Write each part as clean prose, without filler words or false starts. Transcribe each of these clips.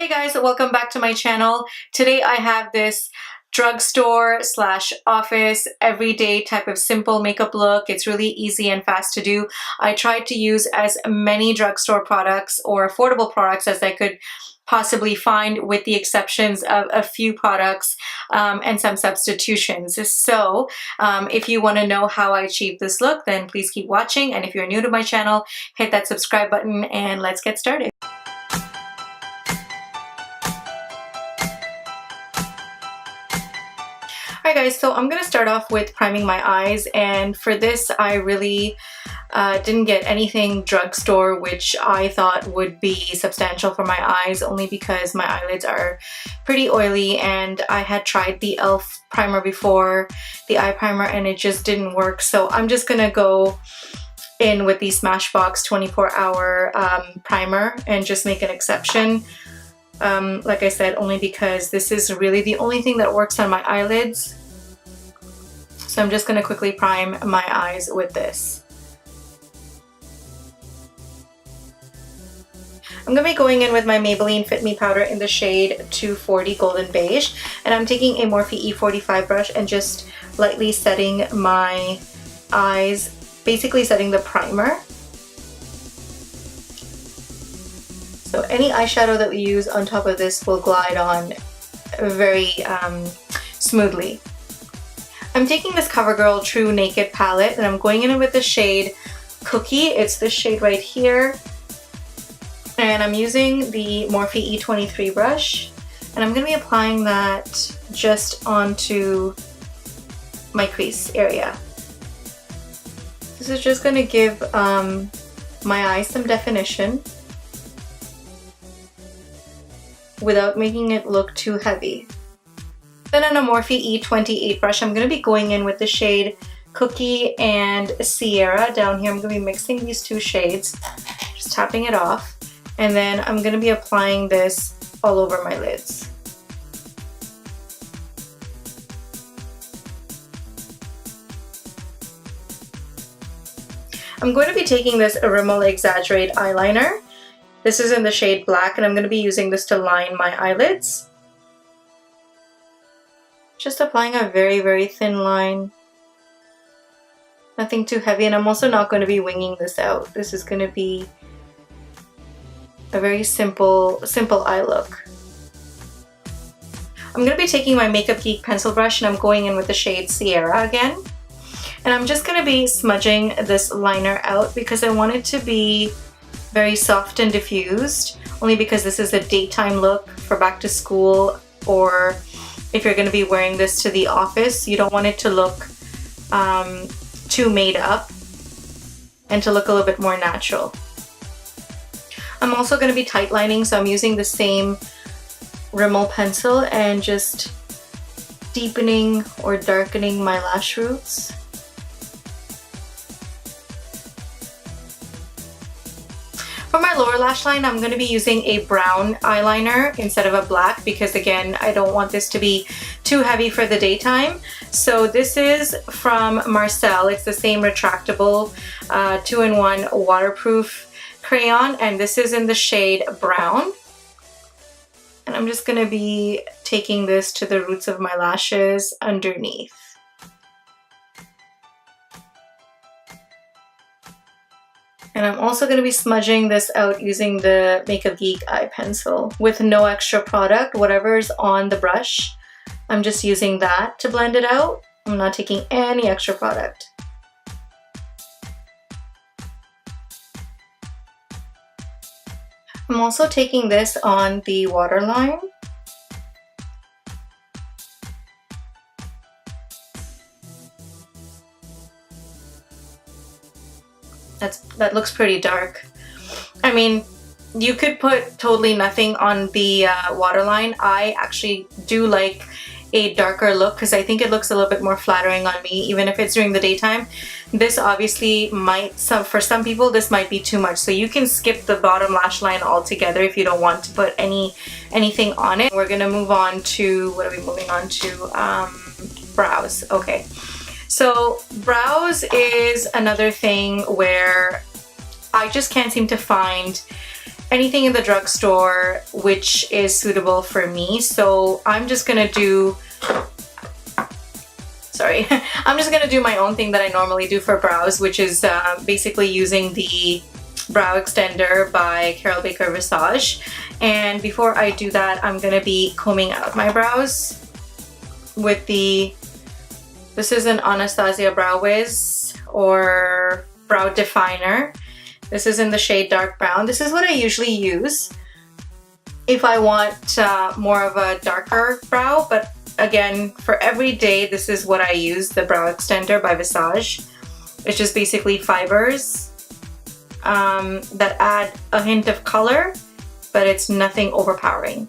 Hey guys, welcome back to my channel. Today I have this drugstore slash office everyday type of simple makeup look. It's really easy and fast to do. I tried to use as many drugstore products or affordable products as I could possibly find, with the exceptions of a few products and some substitutions. So if you want to know how I achieved this look, then please keep watching, and if you're new to my channel, hit that subscribe button and let's get started. Alright guys, so I'm gonna start off with priming my eyes, and for this I really didn't get anything drugstore which I thought would be substantial for my eyes, only because my eyelids are pretty oily and I had tried the e.l.f. primer before, the eye primer, and it just didn't work. So I'm just gonna go in with the Smashbox 24-hour primer and just make an exception. Like I said, only because this is really the only thing that works on my eyelids. So I'm just going to quickly prime my eyes with this. I'm going to be going in with my Maybelline Fit Me Powder in the shade 240 Golden Beige, and I'm taking a Morphe E45 brush and just lightly setting my eyes, basically setting the primer. So any eyeshadow that we use on top of this will glide on very smoothly. I'm taking this Covergirl TruNaked palette and I'm going in with the shade Cookie. It's this shade right here. And I'm using the Morphe E23 brush. And I'm going to be applying that just onto my crease area. This is just going to give my eyes some definition without making it look too heavy. Then on a Morphe E28 brush, I'm going to be going in with the shade Cookie and Sierra. Down here I'm going to be mixing these two shades, just tapping it off, and then I'm going to be applying this all over my lids. I'm going to be taking this Rimmel Exaggerate eyeliner. This is in the shade Black, and I'm going to be using this to line my eyelids. Just applying a very, very thin line. Nothing too heavy, and I'm also not going to be winging this out. This is going to be a very simple eye look. I'm going to be taking my Makeup Geek pencil brush, and I'm going in with the shade Sierra again. And I'm just going to be smudging this liner out because I want it to be very soft and diffused, only because this is a daytime look for back to school, or if you're going to be wearing this to the office, you don't want it to look too made up and to look a little bit more natural. I'm also going to be tight lining, so I'm using the same Rimmel pencil and just deepening or darkening my lash roots. For my lower lash line, I'm going to be using a brown eyeliner instead of a black because, again, I don't want this to be too heavy for the daytime. So this is from Marcel. It's the same retractable 2-in-1 waterproof crayon, and this is in the shade Brown. And I'm just going to be taking this to the roots of my lashes underneath. And I'm also going to be smudging this out using the Makeup Geek eye pencil with no extra product. Whatever's on the brush, I'm just using that to blend it out. I'm not taking any extra product. I'm also taking this on the waterline. That looks pretty dark. I mean, you could put totally nothing on the waterline. I actually do like a darker look because I think it looks a little bit more flattering on me, even if it's during the daytime. This obviously might, for some people, this might be too much. So you can skip the bottom lash line altogether if you don't want to put anything on it. We're gonna move on to, what are we moving on to? Brows. Okay. So brows is another thing where I just can't seem to find anything in the drugstore which is suitable for me. So I'm just gonna do, sorry, I'm just gonna do my own thing that I normally do for brows, which is basically using the brow extender by Carol Baker Visage. And before I do that, I'm gonna be combing out my brows with this is an Anastasia Brow Wiz or Brow Definer. This is in the shade Dark Brown. This is what I usually use if I want more of a darker brow, but again, for every day, this is what I use, the brow extender by Visage. It's just basically fibers that add a hint of color, but it's nothing overpowering.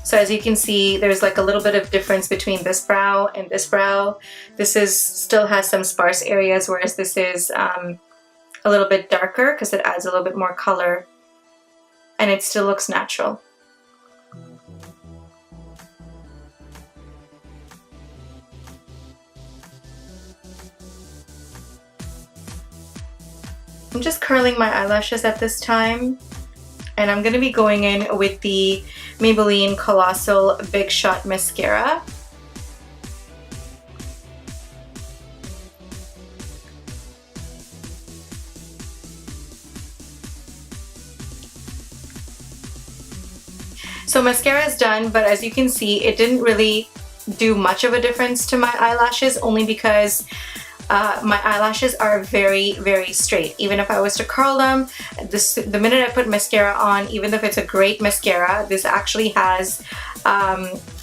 So as you can see, there's like a little bit of difference between this brow and this brow. This still has some sparse areas, whereas this is a little bit darker because it adds a little bit more color and it still looks natural. I'm just curling my eyelashes at this time, and I'm going to be going in with the Maybelline Colossal Big Shot Mascara. So mascara is done, but as you can see, it didn't really do much of a difference to my eyelashes, only because my eyelashes are very, very straight. Even if I was to curl them, the minute I put mascara on, even if it's a great mascara, this actually has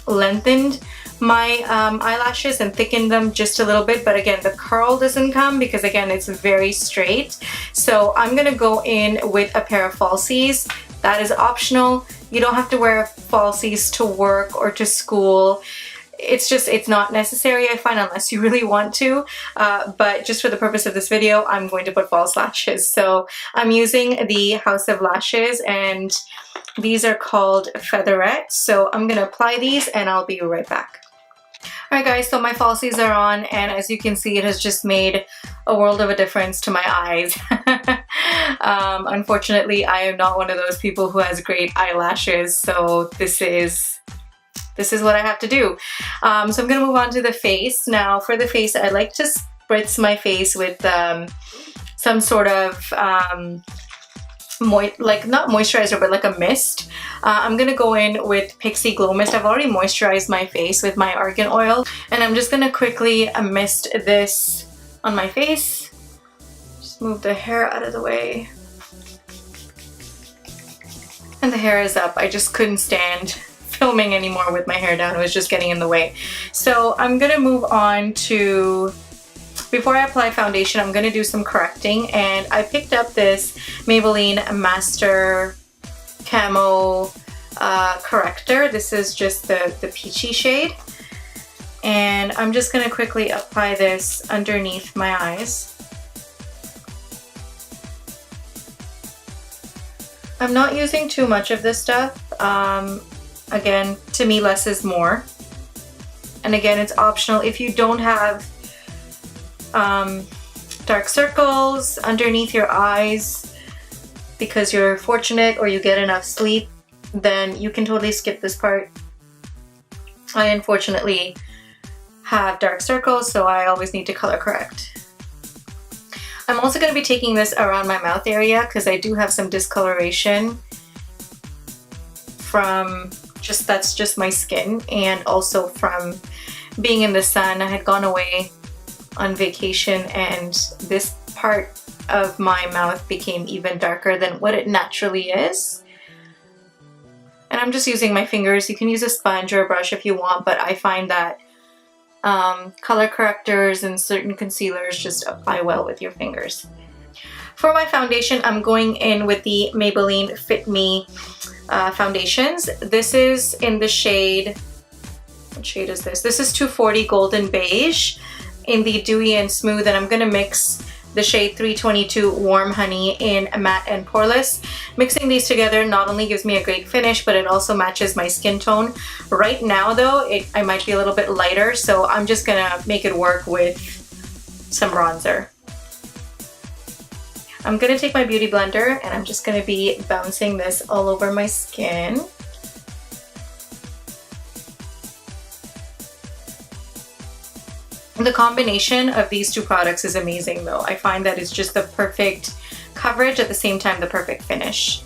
lengthened my eyelashes and thickened them just a little bit. But again, the curl doesn't come because again, it's very straight. So I'm gonna go in with a pair of falsies. That is optional. You don't have to wear falsies to work or to school. It's not necessary, I find, unless you really want to, but just for the purpose of this video, I'm going to put false lashes. So I'm using the House of Lashes, and these are called Featherette. So I'm going to apply these and I'll be right back. Alright guys, so my falsies are on, and as you can see, it has just made a world of a difference to my eyes. Unfortunately, I am not one of those people who has great eyelashes, so this is what I have to do. So I'm going to move on to the face. Now for the face, I like to spritz my face with some sort of not moisturizer, but like a mist. I'm gonna go in with Pixie Glow Mist. I've already moisturized my face with my argan oil, and I'm just gonna quickly mist this on my face. Just move the hair out of the way. And the hair is up. I just couldn't stand filming anymore with my hair down. It was just getting in the way. So I'm gonna move on to, before I apply foundation, I'm gonna do some correcting, and I picked up this Maybelline Master Camo corrector. This is just the peachy shade, and I'm just gonna quickly apply this underneath my eyes. I'm not using too much of this stuff. Again, to me, less is more. And again, it's optional. If you don't have dark circles underneath your eyes because you're fortunate or you get enough sleep, then you can totally skip this part. I unfortunately have dark circles, so I always need to color correct. I'm also going to be taking this around my mouth area because I do have some discoloration from that's just my skin, and also from being in the sun. I had gone away on vacation and this part of my mouth became even darker than what it naturally is. And I'm just using my fingers. You can use a sponge or a brush if you want, but I find that color correctors and certain concealers just apply well with your fingers. For my foundation, I'm going in with the Maybelline Fit Me foundations. This is in the shade, what shade is this? This is 240 Golden Beige in the Dewy and Smooth, and I'm going to mix the shade 322 Warm Honey in Matte and Poreless. Mixing these together not only gives me a great finish, but it also matches my skin tone. Right now though, I might be a little bit lighter, so I'm just going to make it work with some bronzer. I'm gonna take my beauty blender and I'm just gonna be bouncing this all over my skin. The combination of these two products is amazing though. I find that it's just the perfect coverage, at the same time the perfect finish.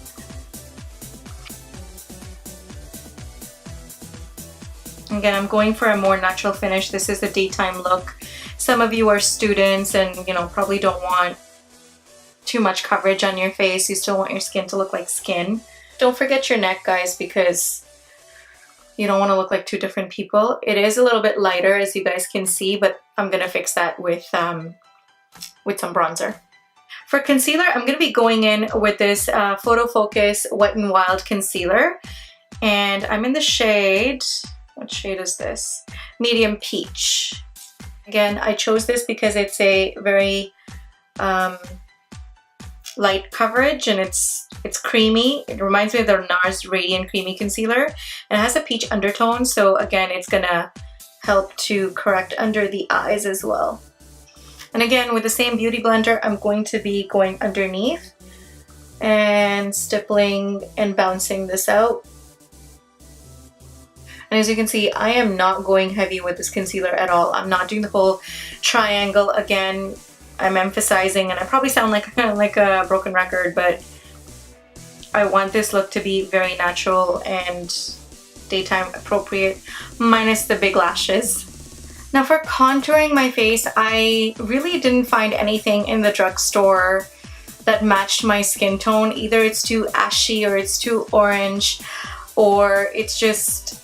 Again, I'm going for a more natural finish. This is a daytime look. Some of you are students and, you know, probably don't want too much coverage on your face. You still want your skin to look like skin. Don't forget your neck, guys, because you don't want to look like two different people. It is a little bit lighter, as you guys can see, but I'm gonna fix that with some bronzer. For concealer, I'm gonna be going in with this Photo Focus Wet n Wild concealer, and I'm in the shade, what shade is this? Medium Peach. Again, I chose this because it's a very light coverage and it's creamy. It reminds me of the NARS Radiant Creamy Concealer, and it has a peach undertone, so again, it's gonna help to correct under the eyes as well. And again, with the same beauty blender, I'm going to be going underneath and stippling and bouncing this out. And as you can see, I am not going heavy with this concealer at all. I'm not doing the whole triangle again. I'm emphasizing, and I probably sound like a broken record, but I want this look to be very natural and daytime appropriate, minus the big lashes. Now for contouring my face, I really didn't find anything in the drugstore that matched my skin tone. Either it's too ashy, or it's too orange, or it's just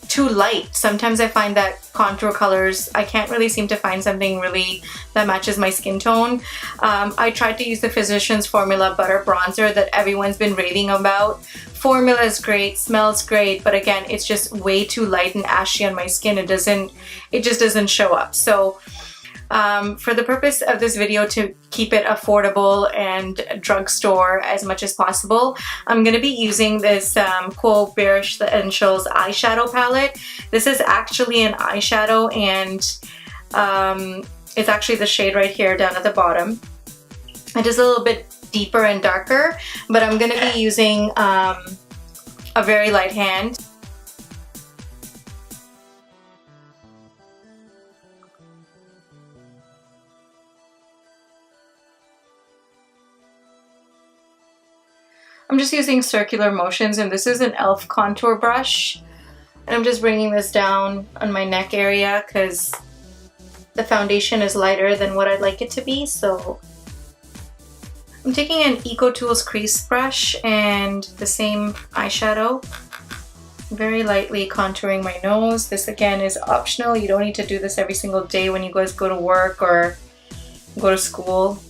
too light. Sometimes I find that contour colors, I can't really seem to find something really that matches my skin tone. I tried to use the Physicians Formula Butter Bronzer that everyone's been raving about. Formula is great, smells great, but again, it's just way too light and ashy on my skin. It just doesn't show up. So for the purpose of this video, to keep it affordable and drugstore as much as possible, I'm going to be using this Quo Essentials eyeshadow palette. This is actually an eyeshadow, and it's actually the shade right here down at the bottom. It is a little bit deeper and darker, but I'm going to be using a very light hand. I'm just using circular motions, and this is an e.l.f. contour brush. And I'm just bringing this down on my neck area because the foundation is lighter than what I'd like it to be. So I'm taking an Eco Tools crease brush and the same eyeshadow, very lightly contouring my nose. This again is optional. You don't need to do this every single day when you guys go to work or go to school.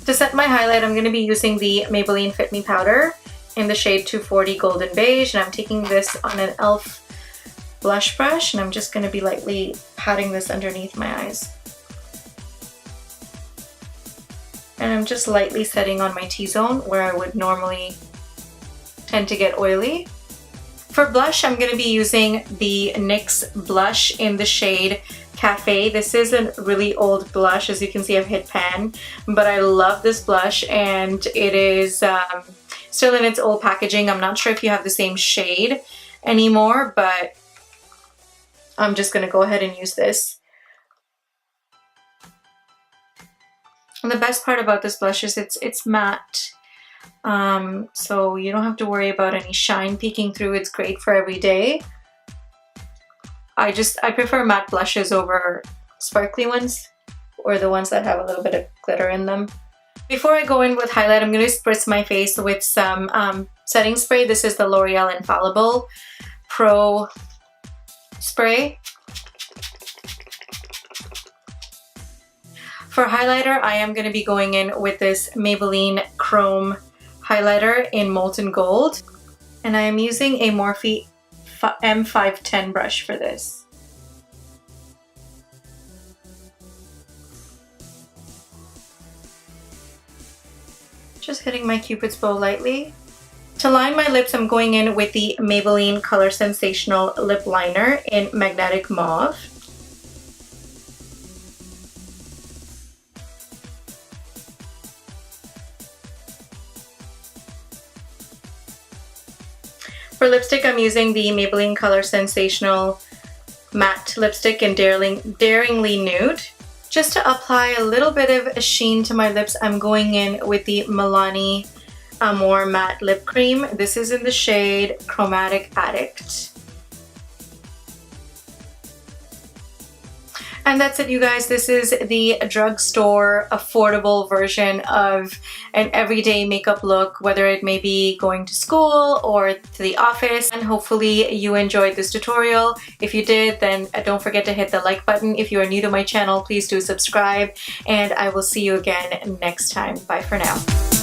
To set my highlight, I'm going to be using the Maybelline Fit Me Powder in the shade 240 Golden Beige, and I'm taking this on an e.l.f. blush brush, and I'm just going to be lightly patting this underneath my eyes. And I'm just lightly setting on my T-zone where I would normally tend to get oily. For blush, I'm going to be using the NYX blush in the shade Cafe. This is a really old blush. As you can see, I've hit pan, but I love this blush, and it is still in its old packaging. I'm not sure if you have the same shade anymore, but I'm just going to go ahead and use this. And the best part about this blush is it's matte, so you don't have to worry about any shine peeking through. It's great for every day. I prefer matte blushes over sparkly ones, or the ones that have a little bit of glitter in them. Before I go in with highlight, I'm going to spritz my face with some setting spray. This is the Loreal Infallible Pro Spray. For highlighter, I am going to be going in with this Maybelline Chrome highlighter in Molten Gold, and I am using a Morphe M510 brush for this. Just hitting my Cupid's bow lightly. To line my lips, I'm going in with the Maybelline Color Sensational Lip Liner in Magnetic Mauve. For lipstick, I'm using the Maybelline Color Sensational Matte Lipstick in Daringly Nude. Just to apply a little bit of a sheen to my lips, I'm going in with the Milani Amore Matte Lip Cream. This is in the shade Chromatic Addict. And that's it, you guys. This is the drugstore affordable version of an everyday makeup look, whether it may be going to school or to the office. And hopefully you enjoyed this tutorial. If you did, then don't forget to hit the like button. If you are new to my channel, please do subscribe, and I will see you again next time. Bye for now.